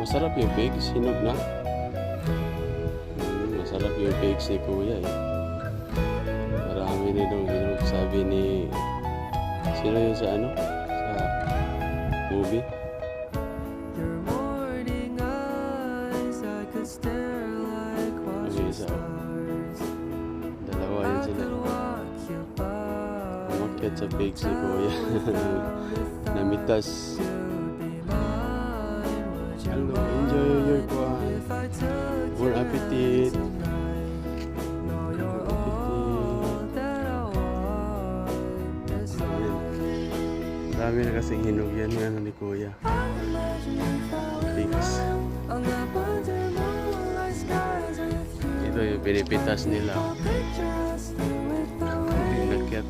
Masarap yung pigs, hinog na. Masarap yung pigs ni Kuya eh. Marami nitong hinog. Sabi ni... Sino yun sa ano? Sa movie? Ang isa oh. Dalawa yun sila. Umakyat sa pigs ni Kuya. Namitas. Hello, enjoy your kwan. Bon appetit. Marami na kasing hinog yan ng ni Kuya. Pigs. Ito yung pinipitas nila. Pinakyat.